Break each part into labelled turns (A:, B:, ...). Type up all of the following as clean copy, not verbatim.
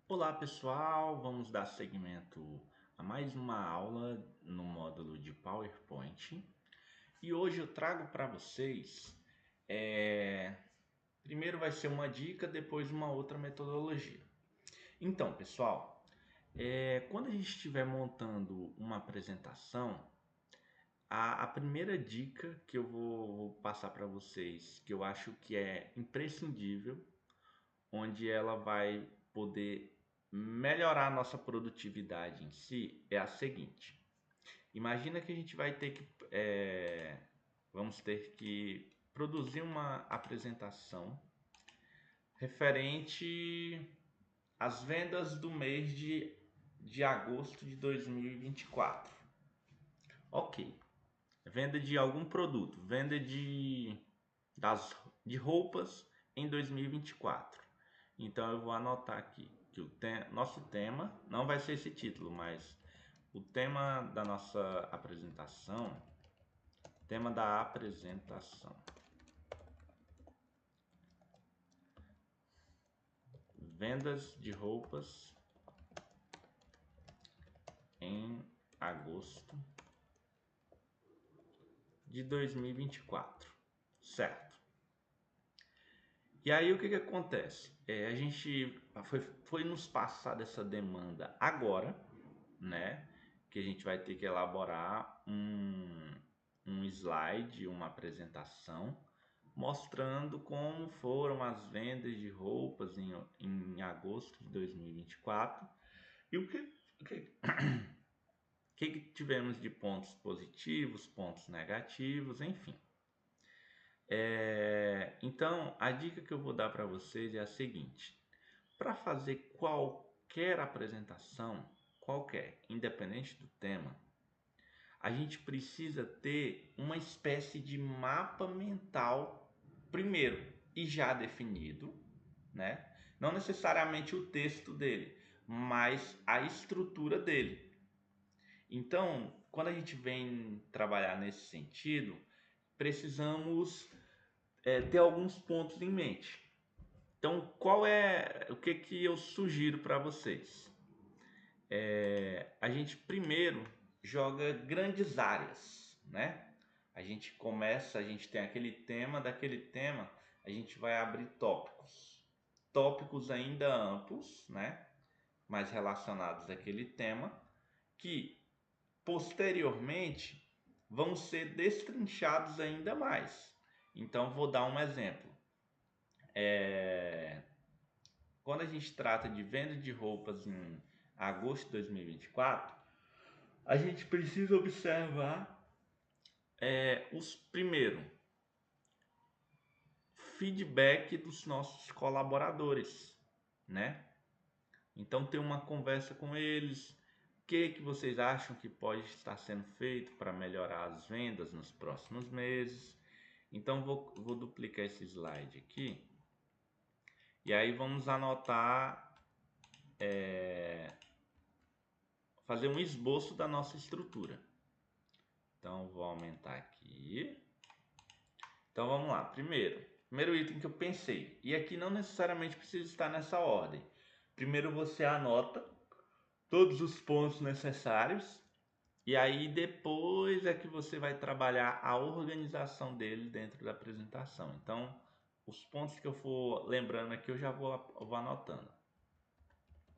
A: Olá pessoal, vamos dar seguimento a mais uma aula no módulo de PowerPoint e hoje eu trago para vocês, primeiro vai ser uma dica, depois uma outra metodologia. Então pessoal, quando a gente estiver montando uma apresentação, a primeira dica que eu vou passar para vocês, que eu acho que é imprescindível, onde ela vai poder melhorar a nossa produtividade em si, é a seguinte. Imagina que a gente vai ter que, vamos ter que produzir uma apresentação referente às vendas do mês de agosto de 2024. Ok, venda de algum produto, venda de roupas em 2024. Então eu vou anotar aqui que nosso tema não vai ser esse título, mas o tema da nossa apresentação, tema da apresentação, vendas de roupas em agosto de 2024, certo? E aí o que acontece? A gente foi nos passada essa demanda agora, né? Que a gente vai ter que elaborar um slide, uma apresentação, mostrando como foram as vendas de roupas em agosto de 2024 e o que tivemos de pontos positivos, pontos negativos, enfim. Então, a dica que eu vou dar para vocês é a seguinte: para fazer qualquer apresentação, qualquer, independente do tema, a gente precisa ter uma espécie de mapa mental primeiro e já definido, né? Não necessariamente o texto dele, mas a estrutura dele. Então, quando a gente vem trabalhar nesse sentido, precisamos ter alguns pontos em mente. Então, o que eu sugiro para vocês? A gente primeiro joga grandes áreas, né? A gente tem aquele tema, daquele tema a gente vai abrir tópicos ainda amplos, né? Mais relacionados àquele tema, que posteriormente vão ser destrinchados ainda mais. Então, vou dar um exemplo. Quando a gente trata de venda de roupas em agosto de 2024, a gente precisa observar os primeiro feedback dos nossos colaboradores, né? Então ter uma conversa com eles, o que vocês acham que pode estar sendo feito para melhorar as vendas nos próximos meses. Então vou duplicar esse slide aqui e aí vamos anotar, fazer um esboço da nossa estrutura. Então vou aumentar aqui. Então vamos lá. Primeiro item que eu pensei, e aqui não necessariamente precisa estar nessa ordem. Primeiro você anota todos os pontos necessários e aí depois é que você vai trabalhar a organização dele dentro da apresentação. Então os pontos que eu for lembrando aqui eu já vou anotando.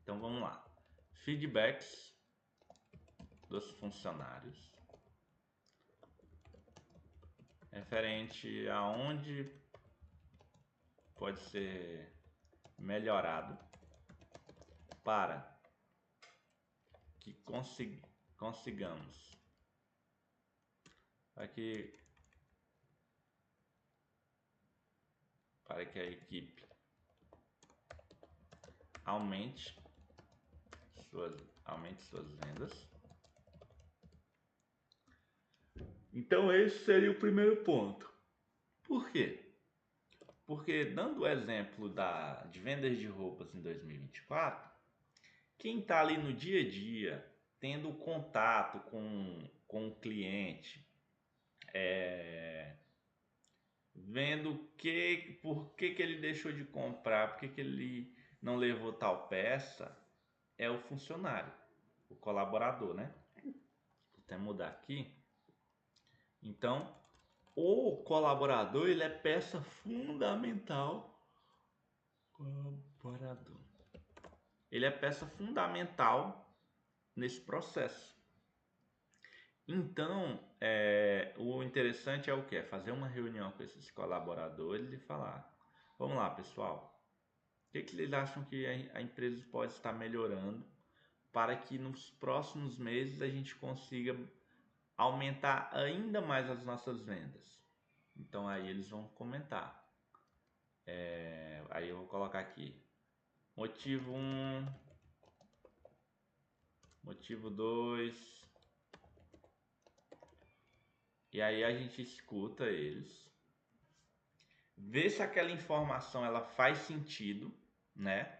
A: Então vamos lá. Feedbacks dos funcionários referente a onde pode ser melhorado para que consigamos para que, para que a equipe aumente suas vendas. Então esse seria o primeiro ponto. Por quê? Porque dando o exemplo de vendas de roupas em 2024, quem está ali no dia a dia, tendo contato com o cliente, vendo por que ele deixou de comprar, por que ele não levou tal peça é o funcionário, o colaborador, né? Vou até mudar aqui. Então, o colaborador, ele é peça fundamental. Colaborador. Ele é peça fundamental nesse processo. Então, o interessante é o que? É fazer uma reunião com esses colaboradores e falar: vamos lá, pessoal, o que eles acham que a empresa pode estar melhorando para que nos próximos meses a gente consiga aumentar ainda mais as nossas vendas? Então aí eles vão comentar. Aí eu vou colocar aqui: motivo 1, motivo 2. E aí a gente escuta eles, vê se aquela informação ela faz sentido, né?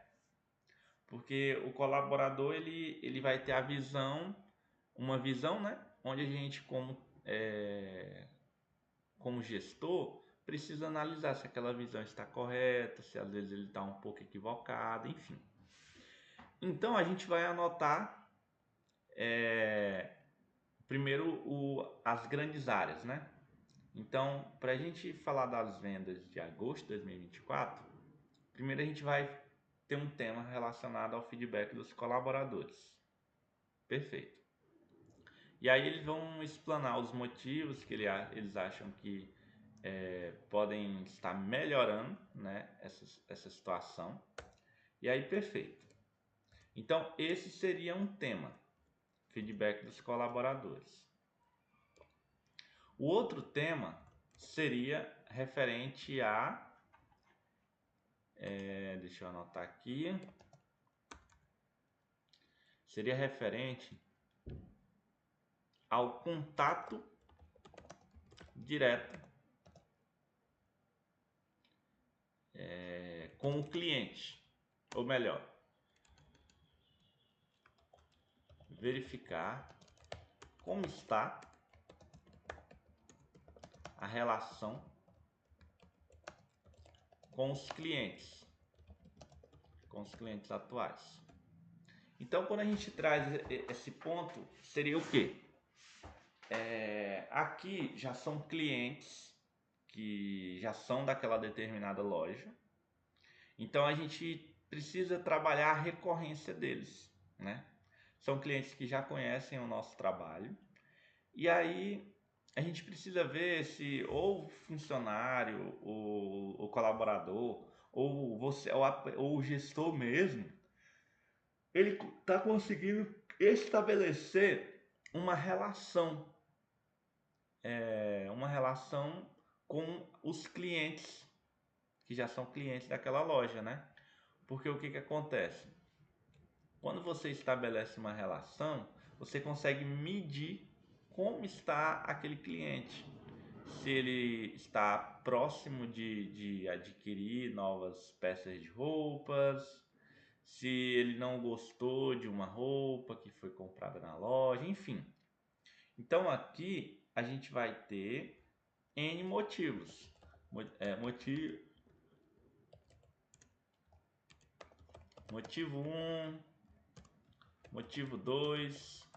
A: Porque o colaborador ele vai ter a visão, uma visão, né? Onde a gente como gestor precisa analisar se aquela visão está correta, se às vezes ele está um pouco equivocado, enfim. Então a gente vai anotar primeiro as grandes áreas, né? Então, para a gente falar das vendas de agosto de 2024, primeiro a gente vai ter um tema relacionado ao feedback dos colaboradores. Perfeito. E aí eles vão explanar os motivos que eles acham que podem estar melhorando, né, essa situação. E aí, perfeito. Então, esse seria um tema, feedback dos colaboradores. O outro tema seria referente a... deixa eu anotar aqui. Seria referente ao contato direto com o cliente. Ou melhor, verificar como está a relação com os clientes atuais. Então, quando a gente traz esse ponto, seria o quê? Aqui já são clientes que já são daquela determinada loja. Então, a gente precisa trabalhar a recorrência deles, né? São clientes que já conhecem o nosso trabalho. E aí, a gente precisa ver se ou o funcionário, o colaborador, ou você, ou o gestor mesmo, ele está conseguindo estabelecer uma relação com os clientes que já são clientes daquela loja, né? Porque o que acontece? Quando você estabelece uma relação, você consegue medir como está aquele cliente. Se ele está próximo de adquirir novas peças de roupas, se ele não gostou de uma roupa que foi comprada na loja, enfim. Então aqui a gente vai ter N motivos. Motivo 1, motivo 2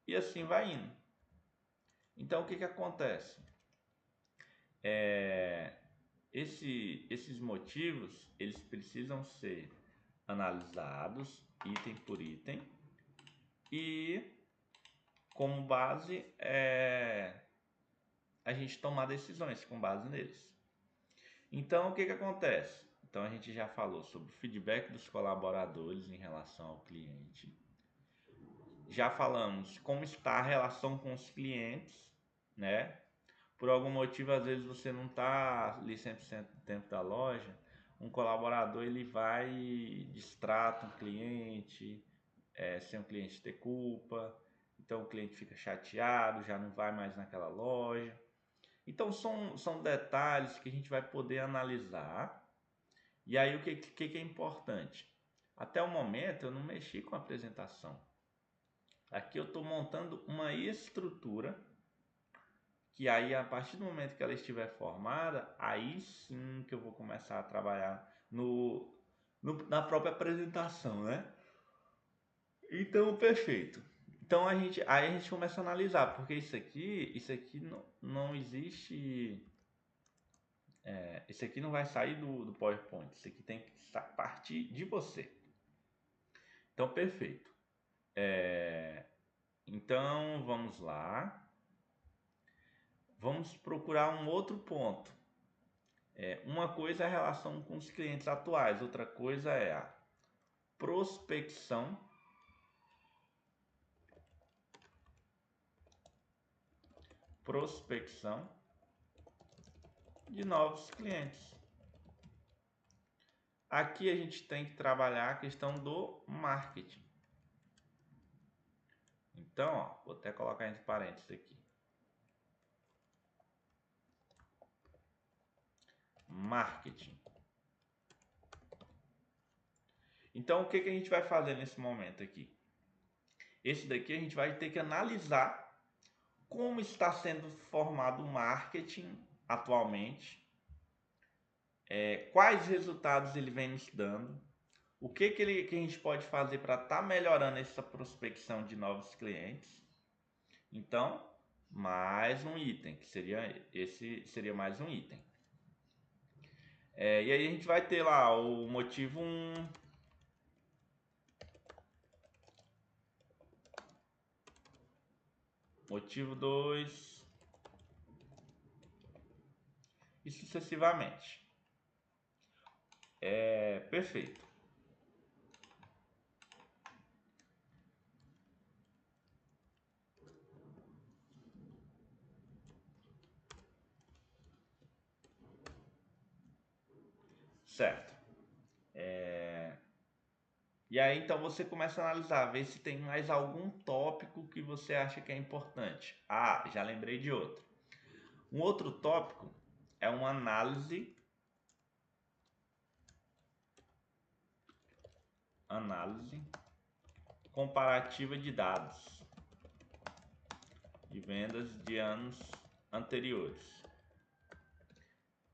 A: e assim vai indo. Então o que acontece? Esses motivos eles precisam ser analisados item por item e como base a gente tomar decisões com base neles. Então o que acontece? Então a gente já falou sobre o feedback dos colaboradores em relação ao cliente. Já falamos como está a relação com os clientes, né? Por algum motivo, às vezes você não está ali 100% do tempo da loja, um colaborador ele vai distrata um cliente, sem o cliente ter culpa, então o cliente fica chateado, já não vai mais naquela loja. Então são detalhes que a gente vai poder analisar. E aí o que é importante? Até o momento eu não mexi com a apresentação. Aqui eu estou montando uma estrutura que aí a partir do momento que ela estiver formada, aí sim que eu vou começar a trabalhar na própria apresentação, né? Então, perfeito. Então aí a gente começa a analisar, porque isso aqui não existe, isso aqui não vai sair do PowerPoint, isso aqui tem que partir de você. Então, perfeito. Então, vamos lá. Vamos procurar um outro ponto. Uma coisa é a relação com os clientes atuais, outra coisa é a prospecção prospecção de novos clientes. Aqui a gente tem que trabalhar a questão do marketing. Então, ó, vou até colocar entre parênteses aqui. Marketing. Então, o que a gente vai fazer nesse momento aqui? Esse daqui a gente vai ter que analisar como está sendo formado o marketing atualmente, quais resultados ele vem nos dando, o que a gente pode fazer para estar melhorando essa prospecção de novos clientes. Então, mais um item, que seria mais um item. E aí a gente vai ter lá o motivo 1, motivo 2 e sucessivamente. Perfeito. Certo. E aí então você começa a analisar, ver se tem mais algum tópico que você acha que é importante. Ah, já lembrei de outro. Um outro tópico é uma análise comparativa de dados de vendas de anos anteriores.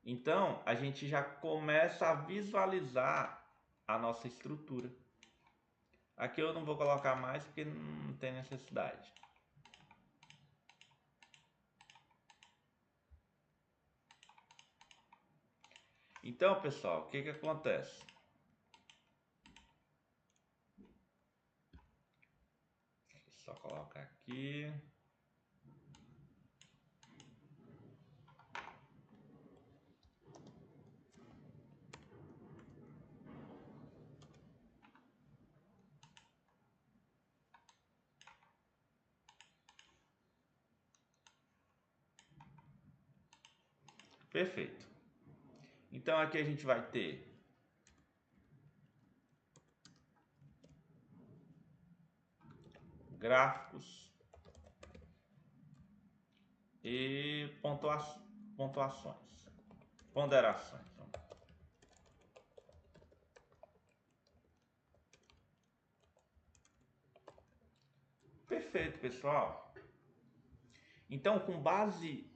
A: Então, a gente já começa a visualizar a nossa estrutura. Aqui eu não vou colocar mais porque não tem necessidade. Então, pessoal, o que acontece? Só colocar aqui. Perfeito. Então aqui a gente vai ter gráficos e pontuações, ponderações. Perfeito, pessoal. Então, com base,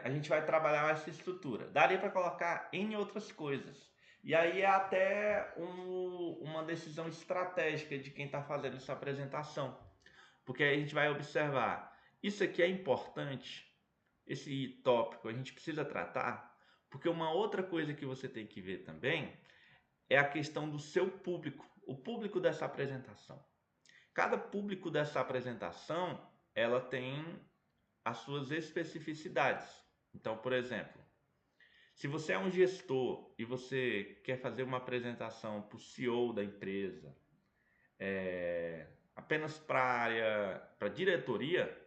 A: a gente vai trabalhar essa estrutura. Daria para colocar em outras coisas. E aí é até uma decisão estratégica de quem está fazendo essa apresentação. Porque aí a gente vai observar, isso aqui é importante, esse tópico a gente precisa tratar, porque uma outra coisa que você tem que ver também é a questão do seu público, o público dessa apresentação. Cada público dessa apresentação, ela tem as suas especificidades. Então, por exemplo, se você é um gestor e você quer fazer uma apresentação para o CEO da empresa, apenas para a diretoria,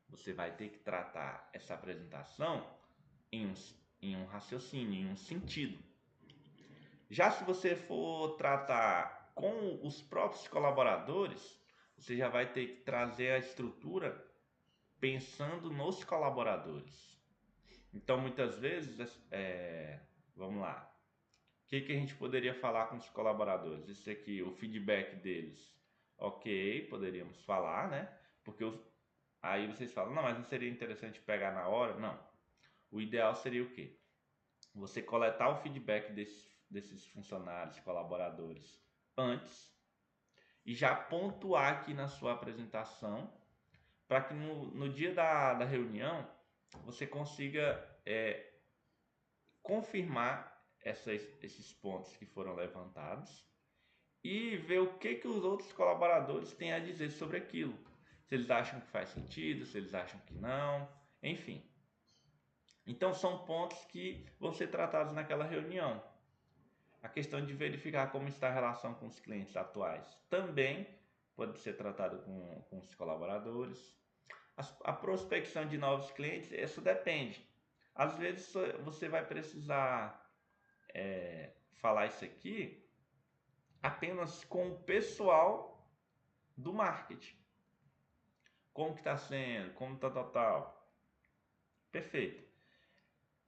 A: você vai ter que tratar essa apresentação em um raciocínio, em um sentido. Já se você for tratar com os próprios colaboradores, você já vai ter que trazer a estrutura pensando nos colaboradores. Então, muitas vezes, vamos lá, o que a gente poderia falar com os colaboradores? Isso aqui, o feedback deles. Ok, poderíamos falar, né? Porque aí vocês falam, não, mas não seria interessante pegar na hora? Não. O ideal seria o quê? Você coletar o feedback desses funcionários, colaboradores antes e já pontuar aqui na sua apresentação para que no dia da reunião você consiga confirmar esses pontos que foram levantados e ver o que os outros colaboradores têm a dizer sobre aquilo. Se eles acham que faz sentido, se eles acham que não, enfim. Então são pontos que vão ser tratados naquela reunião. A questão de verificar como está a relação com os clientes atuais também pode ser tratado com os colaboradores. A prospecção de novos clientes, isso depende. Às vezes você vai precisar falar isso aqui apenas com o pessoal do marketing. Como que está sendo, como está total. Perfeito.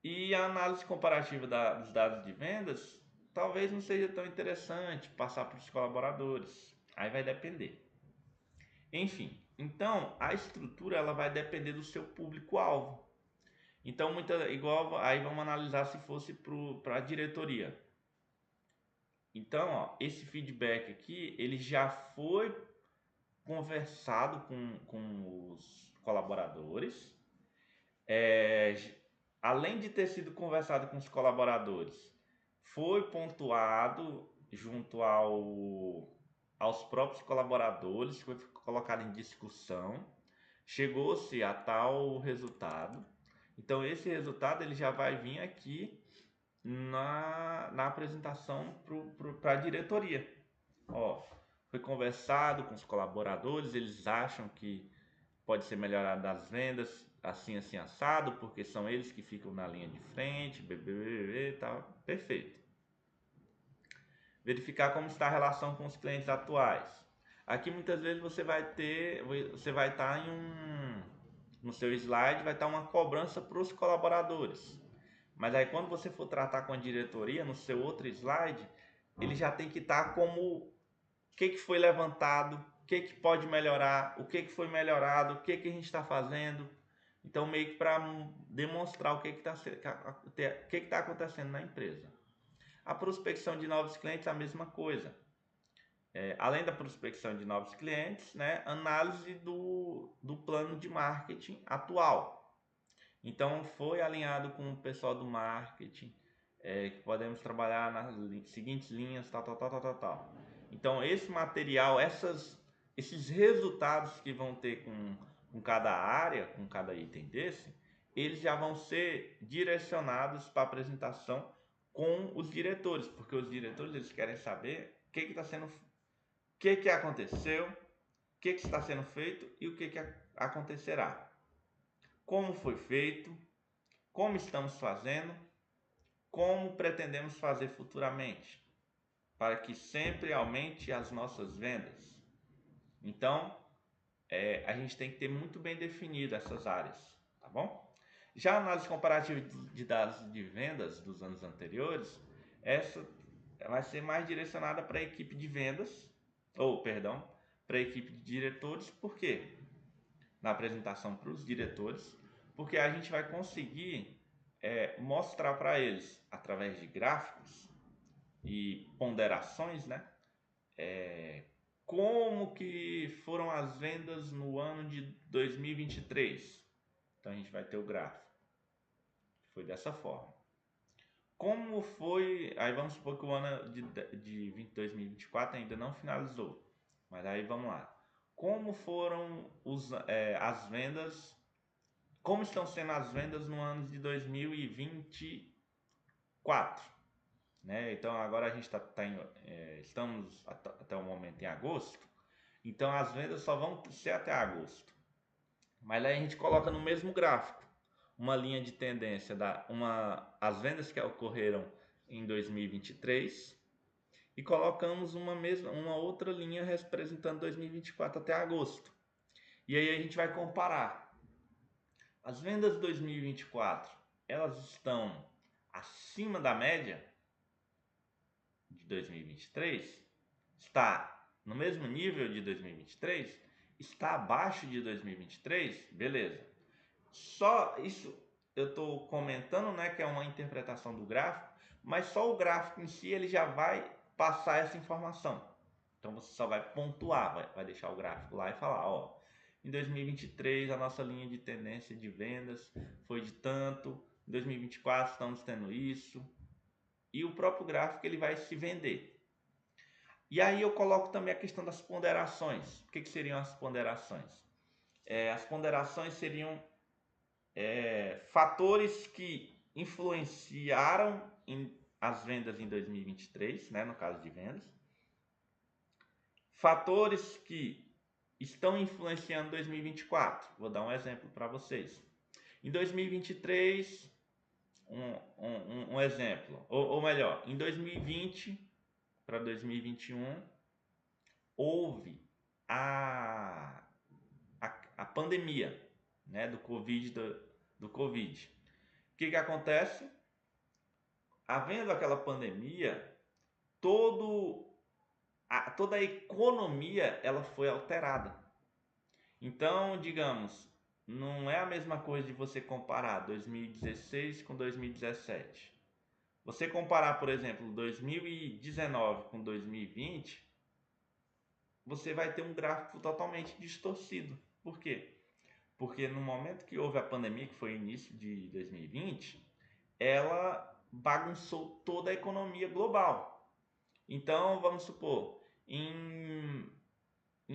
A: E a análise comparativa dos dados de vendas talvez não seja tão interessante passar para os colaboradores. Aí vai depender. Enfim, então a estrutura ela vai depender do seu público-alvo. Então, aí vamos analisar se fosse para a diretoria. Então, ó, esse feedback aqui, ele já foi conversado com os colaboradores. Além de ter sido conversado com os colaboradores, foi pontuado junto aos próprios colaboradores, foi colocado em discussão, chegou-se a tal resultado. Então esse resultado ele já vai vir aqui na apresentação para a diretoria. Ó, foi conversado com os colaboradores, eles acham que pode ser melhorado as vendas assim, assim, assado, porque são eles que ficam na linha de frente, tá, perfeito. Verificar como está a relação com os clientes atuais. Aqui muitas vezes você vai estar no seu slide vai estar uma cobrança para os colaboradores. Mas aí quando você for tratar com a diretoria, no seu outro slide, ele já tem que estar como o que foi levantado, o que pode melhorar, o que foi melhorado, o que a gente está fazendo. Então, meio que para demonstrar o que está acontecendo na empresa. A prospecção de novos clientes, a mesma coisa. Além da prospecção de novos clientes, né, análise do plano de marketing atual. Então, foi alinhado com o pessoal do marketing, que podemos trabalhar nas seguintes linhas, tal. Então, esse material, esses resultados que vão ter com cada área, com cada item desse, eles já vão ser direcionados para a apresentação com os diretores, porque os diretores eles querem saber o que está sendo, o que aconteceu, o que está sendo feito e o que acontecerá. Como foi feito, como estamos fazendo, como pretendemos fazer futuramente, para que sempre aumente as nossas vendas. Então, a gente tem que ter muito bem definido essas áreas, tá bom? Já a análise comparativa de dados de vendas dos anos anteriores, essa vai ser mais direcionada para a equipe de vendas, para a equipe de diretores, por quê? Na apresentação para os diretores, porque a gente vai conseguir mostrar para eles, através de gráficos e ponderações, né? Como que foram as vendas no ano de 2023. Então a gente vai ter o gráfico. Foi dessa forma. Como foi... Aí vamos supor que o ano de 2024 ainda não finalizou. Mas aí vamos lá. Como foram as vendas... Como estão sendo as vendas no ano de 2024? Né? Então agora a gente estamos até o momento em agosto. Então as vendas só vão ser até agosto. Mas aí a gente coloca no mesmo gráfico uma linha de tendência as vendas que ocorreram em 2023 e colocamos uma outra linha representando 2024 até agosto. E aí a gente vai comparar. As vendas de 2024, elas estão acima da média de 2023? Está no mesmo nível de 2023? Está abaixo de 2023? Beleza. Só isso eu estou comentando, né, que é uma interpretação do gráfico, mas só o gráfico em si ele já vai passar essa informação. Então você só vai pontuar, vai deixar o gráfico lá e falar, ó, em 2023 a nossa linha de tendência de vendas foi de tanto, em 2024 estamos tendo isso, e o próprio gráfico ele vai se vender. E aí eu coloco também a questão das ponderações. O que seriam as ponderações? As ponderações seriam fatores que influenciaram as vendas em 2023, né, no caso de vendas. Fatores que estão influenciando 2024. Vou dar um exemplo para vocês. Em 2023, um exemplo, ou melhor, em 2020 para 2021, houve a pandemia, né, do Covid. O que acontece? Havendo aquela pandemia, toda a economia ela foi alterada. Então, digamos, não é a mesma coisa de você comparar 2016 com 2017. Você comparar, por exemplo, 2019 com 2020, você vai ter um gráfico totalmente distorcido. Por quê? Porque no momento que houve a pandemia, que foi início de 2020, ela bagunçou toda a economia global. Então, vamos supor, em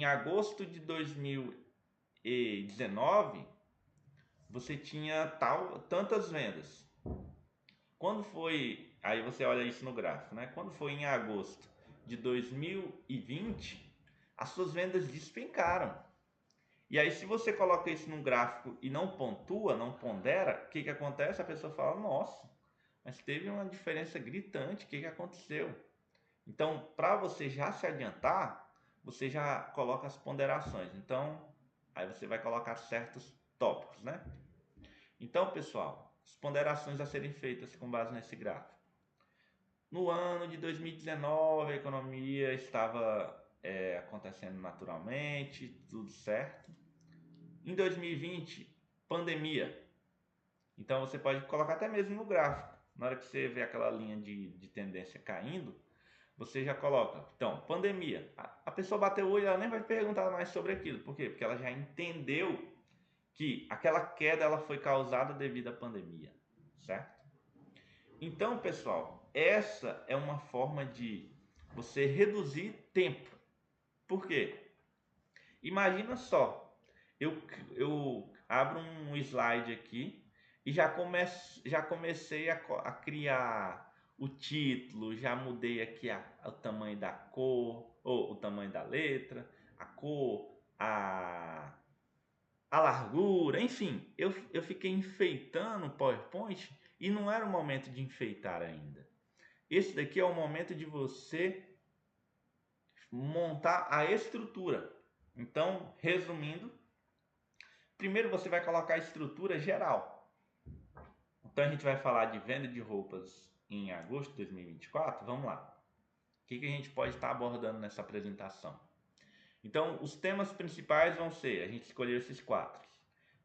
A: agosto de 2019, você tinha tantas vendas. Quando foi, aí você olha isso no gráfico, né? Quando foi em agosto de 2020, as suas vendas despencaram. E aí, se você coloca isso num gráfico e não pontua, não pondera, o que acontece? A pessoa fala, nossa, mas teve uma diferença gritante, o que aconteceu? Então, para você já se adiantar, você já coloca as ponderações. Então, aí você vai colocar certos tópicos, né? Então, pessoal, as ponderações a serem feitas com base nesse gráfico. No ano de 2019, a economia estava acontecendo naturalmente, tudo certo. Em 2020, pandemia. Então você pode colocar até mesmo no gráfico. Na hora que você vê aquela linha de tendência caindo, você já coloca. Então, pandemia. A pessoa bateu o olho, ela nem vai perguntar mais sobre aquilo. Por quê? Porque ela já entendeu que aquela queda ela foi causada devido à pandemia, certo? Então, pessoal, essa é uma forma de você reduzir tempo. Por quê? Imagina só, eu abro um slide aqui e já comecei a criar o título, já mudei aqui o tamanho da cor, ou o tamanho da letra, a cor, a largura, enfim, eu fiquei enfeitando o PowerPoint e não era o momento de enfeitar ainda. Esse daqui é o momento de você montar a estrutura. Então, resumindo, primeiro você vai colocar a estrutura geral. Então a gente vai falar de venda de roupas em agosto de 2024. Vamos lá. O que a gente pode estar abordando nessa apresentação? Então, os temas principais vão ser, a gente escolheu esses 4.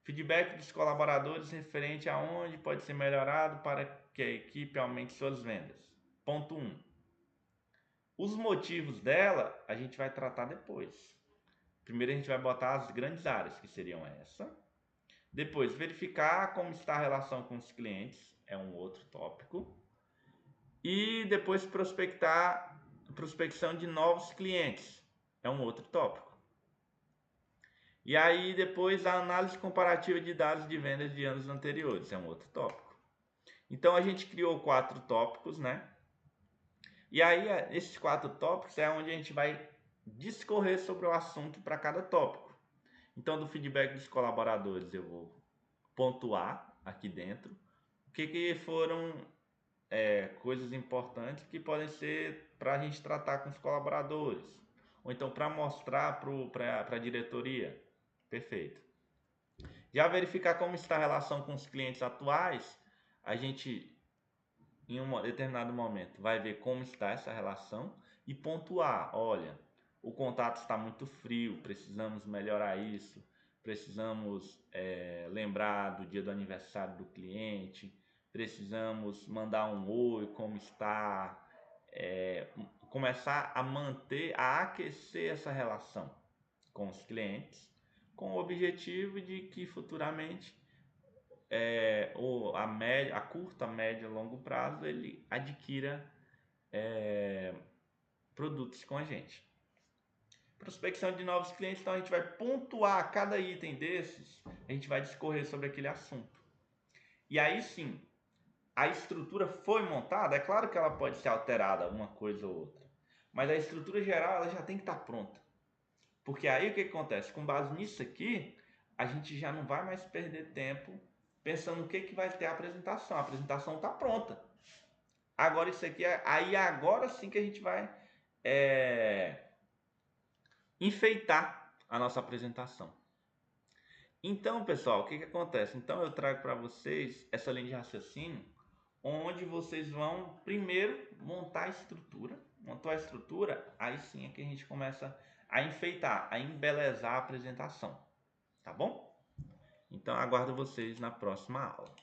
A: Feedback dos colaboradores referente a onde pode ser melhorado para que a equipe aumente suas vendas. Ponto 1. Os motivos dela, a gente vai tratar depois. Primeiro a gente vai botar as grandes áreas, que seriam essa. Depois, verificar como está a relação com os clientes, é um outro tópico. E depois prospecção de novos clientes, é um outro tópico. E aí depois a análise comparativa de dados de vendas de anos anteriores, é um outro tópico. Então a gente criou 4 tópicos, né? E aí esses 4 tópicos é onde a gente vai discorrer sobre o assunto para cada tópico. Então do feedback dos colaboradores eu vou pontuar aqui dentro o que foram coisas importantes que podem ser para a gente tratar com os colaboradores, ou então para mostrar para a diretoria. Perfeito. Já verificar como está a relação com os clientes atuais, a gente em um determinado momento vai ver como está essa relação e pontuar, olha, o contato está muito frio, precisamos melhorar isso, precisamos lembrar do dia do aniversário do cliente, precisamos mandar um oi, como está, começar a manter, a aquecer essa relação com os clientes, com o objetivo de que futuramente ou a curta, média e longo prazo ele adquira produtos com a gente. Prospecção de novos clientes, então a gente vai pontuar cada item desses, a gente vai discorrer sobre aquele assunto. E aí sim, a estrutura foi montada, é claro que ela pode ser alterada uma coisa ou outra, mas a estrutura geral ela já tem que estar pronta. Porque aí o que acontece? Com base nisso aqui, a gente já não vai mais perder tempo pensando no que vai ter a apresentação. A apresentação está pronta. Agora isso aqui, aí agora sim que a gente vai enfeitar a nossa apresentação. Então, pessoal, o que acontece? Então eu trago para vocês essa linha de raciocínio, onde vocês vão primeiro montar a estrutura. Montou a estrutura, aí sim é que a gente começa a enfeitar, a embelezar a apresentação. Tá bom? Então aguardo vocês na próxima aula.